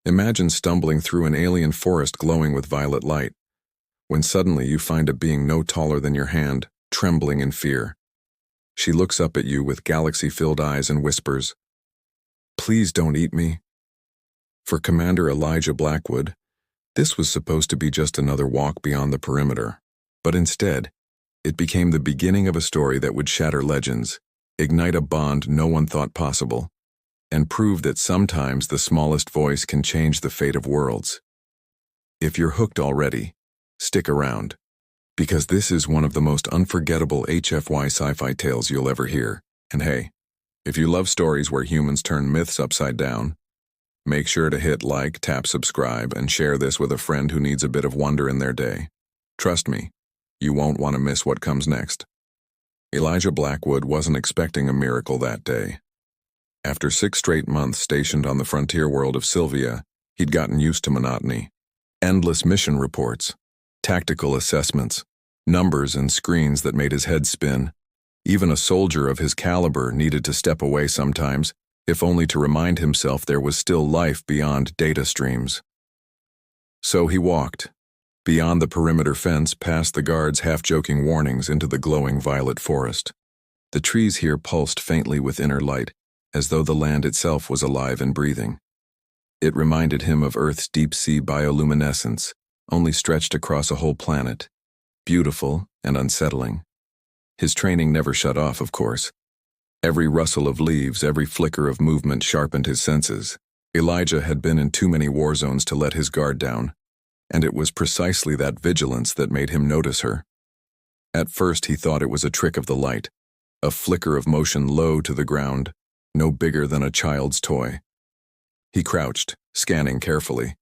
Imagine stumbling through an alien forest glowing with violet light, when suddenly you find a being no taller than your hand, trembling in fear. She looks up at you with galaxy-filled eyes and whispers, "Please don't eat me." For Commander Elijah Blackwood, this was supposed to be just another walk beyond the perimeter, but instead, it became the beginning of a story that would shatter legends, ignite a bond no one thought possible, and prove that sometimes the smallest voice can change the fate of worlds. If you're hooked already, stick around, because this is one of the most unforgettable HFY sci-fi tales you'll ever hear. And hey, if you love stories where humans turn myths upside down, make sure to hit like, tap subscribe, and share this with a friend who needs a bit of wonder in their day. Trust me, you won't want to miss what comes next. Elijah Blackwood wasn't expecting a miracle that day. After 6 straight months stationed on the frontier world of Silvia, he'd gotten used to monotony. Endless mission reports, tactical assessments, numbers and screens that made his head spin. Even a soldier of his caliber needed to step away sometimes, if only to remind himself there was still life beyond data streams. So he walked, beyond the perimeter fence, past the guards' half-joking warnings, into the glowing violet forest. The trees here pulsed faintly with inner light, as though the land itself was alive and breathing. It reminded him of Earth's deep-sea bioluminescence, only stretched across a whole planet, beautiful and unsettling. His training never shut off, of course. Every rustle of leaves, every flicker of movement sharpened his senses. Elijah had been in too many war zones to let his guard down, and it was precisely that vigilance that made him notice her. At first he thought it was a trick of the light, a flicker of motion low to the ground, no bigger than a child's toy. He crouched, scanning carefully,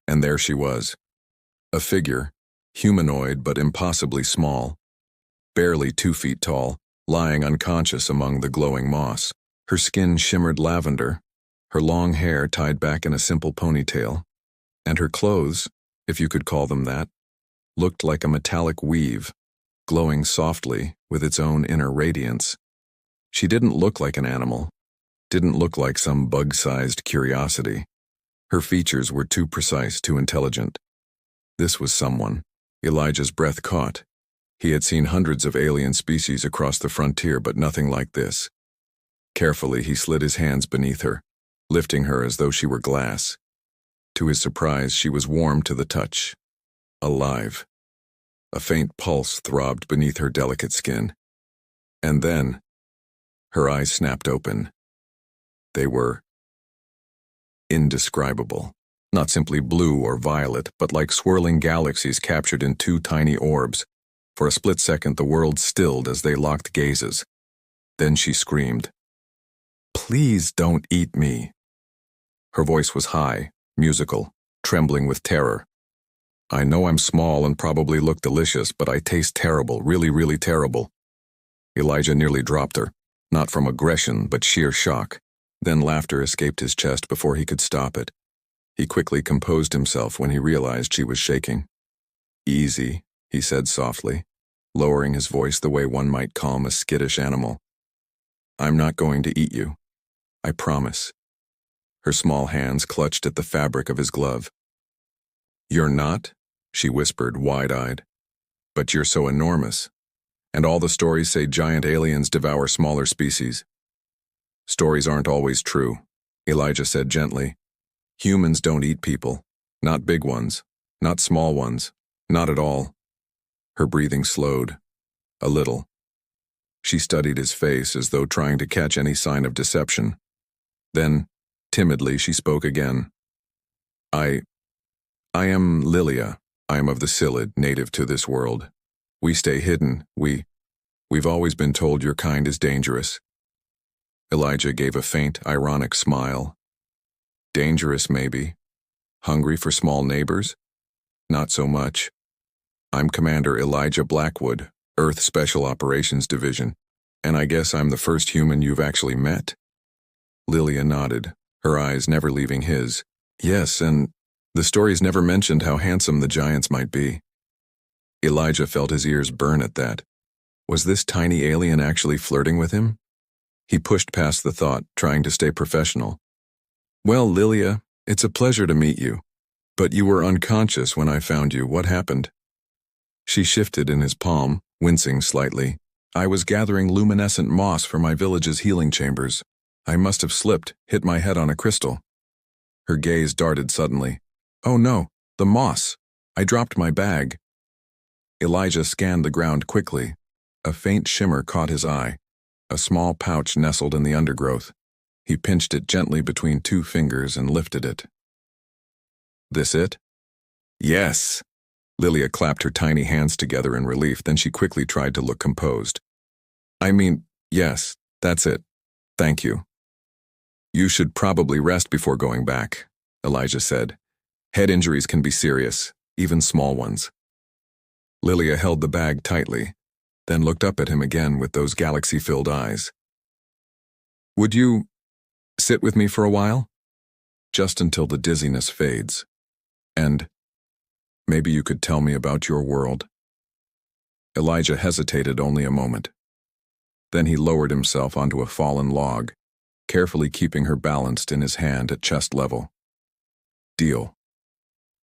and there she was. A figure, humanoid but impossibly small, barely 2 feet tall, lying unconscious among the glowing moss. Her skin shimmered lavender, her long hair tied back in a simple ponytail, and her clothes, if you could call them that, looked like a metallic weave, glowing softly with its own inner radiance. She didn't look like an animal, didn't look like some bug-sized curiosity. Her features were too precise, too intelligent. This was someone. Elijah's breath caught. He had seen hundreds of alien species across the frontier, but nothing like this. Carefully, he slid his hands beneath her, lifting her as though she were glass. To his surprise, she was warm to the touch. Alive. A faint pulse throbbed beneath her delicate skin. And then, her eyes snapped open. They were indescribable. Not simply blue or violet, but like swirling galaxies captured in 2 tiny orbs. For a split second, the world stilled as they locked gazes. Then she screamed, "Please don't eat me." Her voice was high, musical, trembling with terror. "I know I'm small and probably look delicious, but I taste terrible, really, really terrible." Elijah nearly dropped her, not from aggression, but sheer shock. Then laughter escaped his chest before he could stop it. He quickly composed himself when he realized she was shaking. "Easy," he said softly, lowering his voice the way one might calm a skittish animal. "I'm not going to eat you. I promise." Her small hands clutched at the fabric of his glove. "You're not?" she whispered, wide-eyed. "But you're so enormous. And all the stories say giant aliens devour smaller species." "Stories aren't always true," Elijah said gently. "Humans don't eat people. Not big ones. Not small ones. Not at all." Her breathing slowed. A little. She studied his face as though trying to catch any sign of deception. Then, timidly, she spoke again. I am Lilia. I am of the Silid, native to this world. We stay hidden. We've always been told your kind is dangerous." Elijah gave a faint, ironic smile. "Dangerous, maybe. Hungry for small neighbors? Not so much. I'm Commander Elijah Blackwood, Earth Special Operations Division, and I guess I'm the first human you've actually met." Lilia nodded, her eyes never leaving his. "Yes, and the stories never mentioned how handsome the giants might be." Elijah felt his ears burn at that. Was this tiny alien actually flirting with him? He pushed past the thought, trying to stay professional. "Well, Lilia, It's a pleasure to meet you. But you were unconscious when I found you. What happened? She shifted in his palm, wincing slightly. I was gathering luminescent moss for my village's healing chambers. I must have slipped, hit my head on a crystal. Her gaze darted suddenly. Oh no, the moss. I dropped my bag. Elijah scanned the ground quickly. A faint shimmer caught his eye. A small pouch nestled in the undergrowth. He pinched it gently between 2 fingers and lifted it. This it? Yes. Lilia clapped her tiny hands together in relief, then she quickly tried to look composed. I mean, yes, that's it. Thank you. You should probably rest before going back, Elijah said. Head injuries can be serious, even small ones. Lilia held the bag tightly, then looked up at him again with those galaxy-filled eyes. Would you sit with me for a while? Just until the dizziness fades. And maybe you could tell me about your world. Elijah hesitated only a moment. Then he lowered himself onto a fallen log, carefully keeping her balanced in his hand at chest level. Deal.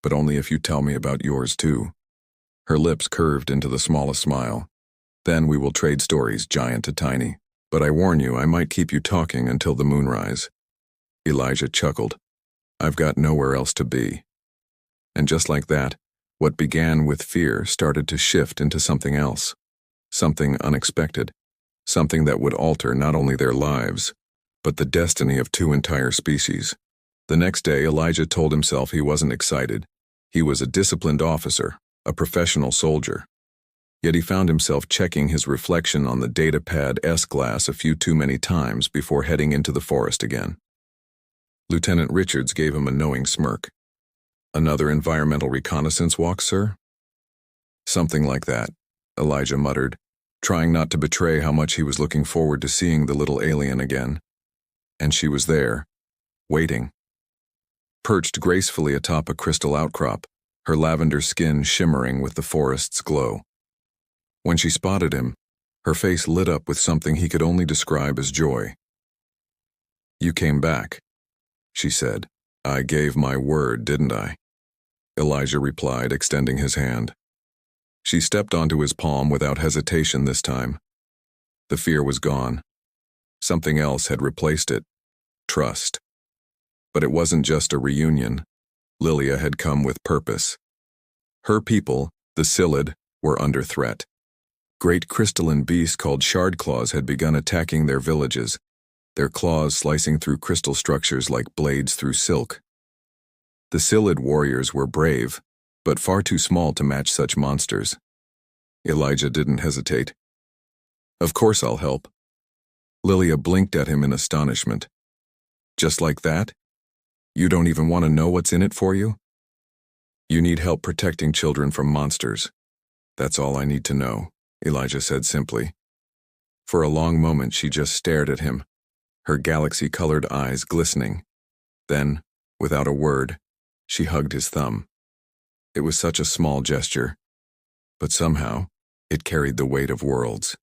But only if you tell me about yours too. Her lips curved into the smallest smile. Then we will trade stories, giant to tiny. But I warn you, I might keep you talking until the moonrise. Elijah chuckled. I've got nowhere else to be. And just like that, what began with fear started to shift into something else. Something unexpected. Something that would alter not only their lives, but the destiny of 2 entire species. The next day, Elijah told himself he wasn't excited. He was a disciplined officer, a professional soldier. Yet he found himself checking his reflection on the datapad S-glass a few too many times before heading into the forest again. Lieutenant Richards gave him a knowing smirk. Another environmental reconnaissance walk, sir? Something like that, Elijah muttered, trying not to betray how much he was looking forward to seeing the little alien again. And she was there, waiting. Perched gracefully atop a crystal outcrop, her lavender skin shimmering with the forest's glow. When she spotted him, her face lit up with something he could only describe as joy. You came back, she said. I gave my word, didn't I? Elijah replied, extending his hand. She stepped onto his palm without hesitation this time. The fear was gone. Something else had replaced it. Trust. But it wasn't just a reunion. Lilia had come with purpose. Her people, the Silid, were under threat. Great crystalline beasts called Shardclaws had begun attacking their villages, their claws slicing through crystal structures like blades through silk. The Silid warriors were brave, but far too small to match such monsters. Elijah didn't hesitate. Of course I'll help. Lilia blinked at him in astonishment. Just like that? You don't even want to know what's in it for you? You need help protecting children from monsters. That's all I need to know, Elijah said simply. For a long moment she just stared at him, her galaxy-colored eyes glistening. Then, without a word, she hugged his thumb. It was such a small gesture, but somehow it carried the weight of worlds.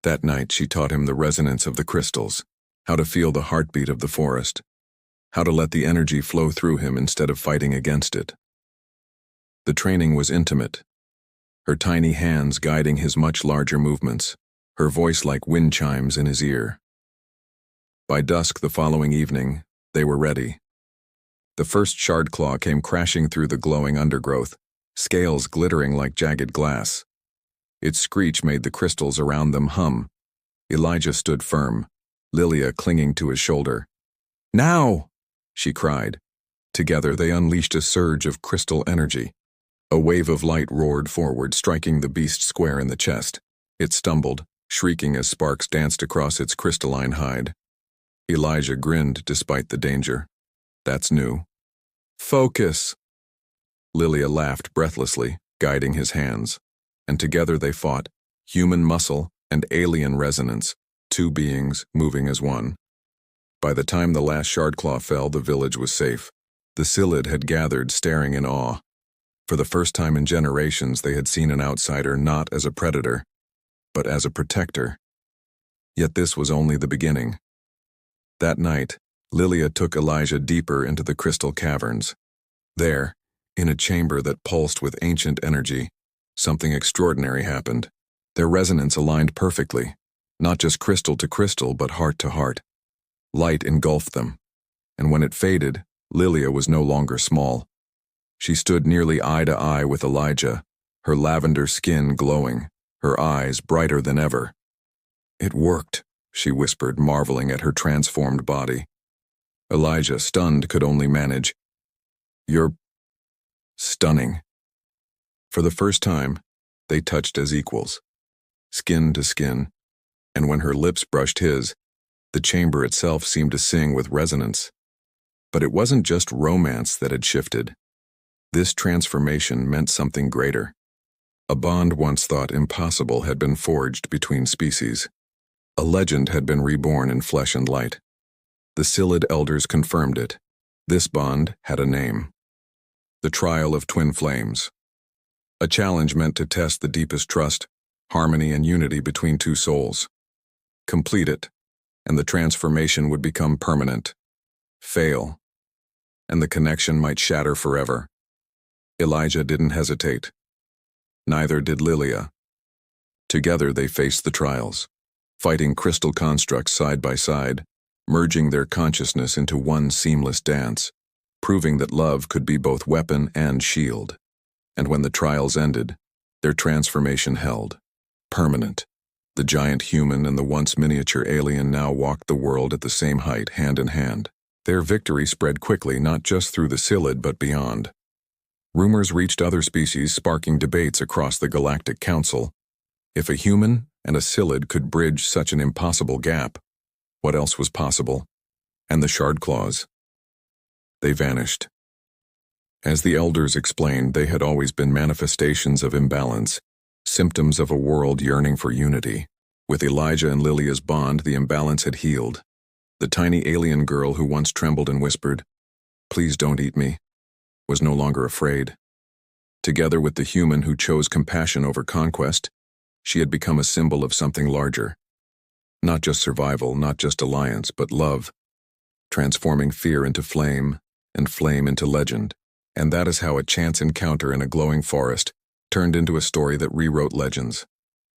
That night she taught him the resonance of the crystals, how to feel the heartbeat of the forest, how to let the energy flow through him instead of fighting against it. The training was intimate, her tiny hands guiding his much larger movements, her voice like wind chimes in his ear. By dusk the following evening, they were ready. The first Shardclaw came crashing through the glowing undergrowth, scales glittering like jagged glass. Its screech made the crystals around them hum. Elijah stood firm, Lilia clinging to his shoulder. Now! She cried. Together they unleashed a surge of crystal energy. A wave of light roared forward, striking the beast square in the chest. It stumbled, shrieking as sparks danced across its crystalline hide. Elijah grinned despite the danger. That's new. Focus! Lilia laughed breathlessly, guiding his hands. And together they fought, human muscle and alien resonance, 2 beings moving as one. By the time the last Shardclaw fell, the village was safe. The Silid had gathered, staring in awe. For the first time in generations, they had seen an outsider not as a predator, but as a protector. Yet this was only the beginning. That night, Lilia took Elijah deeper into the crystal caverns. There, in a chamber that pulsed with ancient energy, something extraordinary happened. Their resonance aligned perfectly, not just crystal to crystal, but heart to heart. Light engulfed them, and when it faded, Lilia was no longer small. She stood nearly eye to eye with Elijah, her lavender skin glowing, her eyes brighter than ever. "It worked," she whispered, marveling at her transformed body. Elijah, stunned, could only manage, "You're stunning." For the first time, they touched as equals, skin to skin, and when her lips brushed his, the chamber itself seemed to sing with resonance. But it wasn't just romance that had shifted. This transformation meant something greater. A bond once thought impossible had been forged between species. A legend had been reborn in flesh and light. The Silid elders confirmed it. This bond had a name. The Trial of Twin Flames. A challenge meant to test the deepest trust, harmony, and unity between two souls. Complete it, and the transformation would become permanent. Fail, and the connection might shatter forever. Elijah didn't hesitate. Neither did Lilia. Together they faced the trials, fighting crystal constructs side by side, merging their consciousness into one seamless dance, proving that love could be both weapon and shield. And when the trials ended, their transformation held, permanent. The giant human and the once miniature alien now walked the world at the same height, hand in hand. Their victory spread quickly, not just through the Silid but beyond. Rumors reached other species, sparking debates across the Galactic Council. If a human and a Silid could bridge such an impossible gap, what else was possible? And the Shardclaws? They vanished. As the elders explained, they had always been manifestations of imbalance, symptoms of a world yearning for unity. With Elijah and Lilia's bond, the imbalance had healed. The tiny alien girl who once trembled and whispered, "Please don't eat me," was no longer afraid. Together with the human who chose compassion over conquest, she had become a symbol of something larger. Not just survival, not just alliance, but love, transforming fear into flame and flame into legend. And that is how a chance encounter in a glowing forest turned into a story that rewrote legends.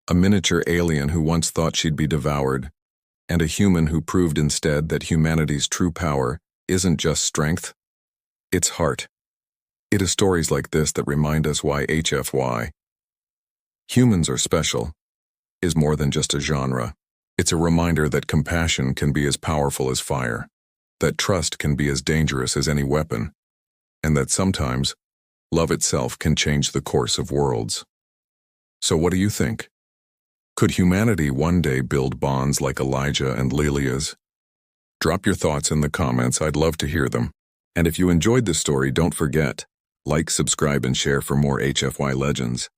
A miniature alien who once thought she'd be devoured, and a human who proved instead that humanity's true power isn't just strength, it's heart. It is stories like this that remind us why HFY, Humans Are Special, is more than just a genre. It's a reminder that compassion can be as powerful as fire, that trust can be as dangerous as any weapon, and that sometimes love itself can change the course of worlds. So what do you think? Could humanity one day build bonds like Elijah and Lilia's? Drop your thoughts in the comments, I'd love to hear them. And if you enjoyed this story, don't forget, like, subscribe, and share for more HFY legends.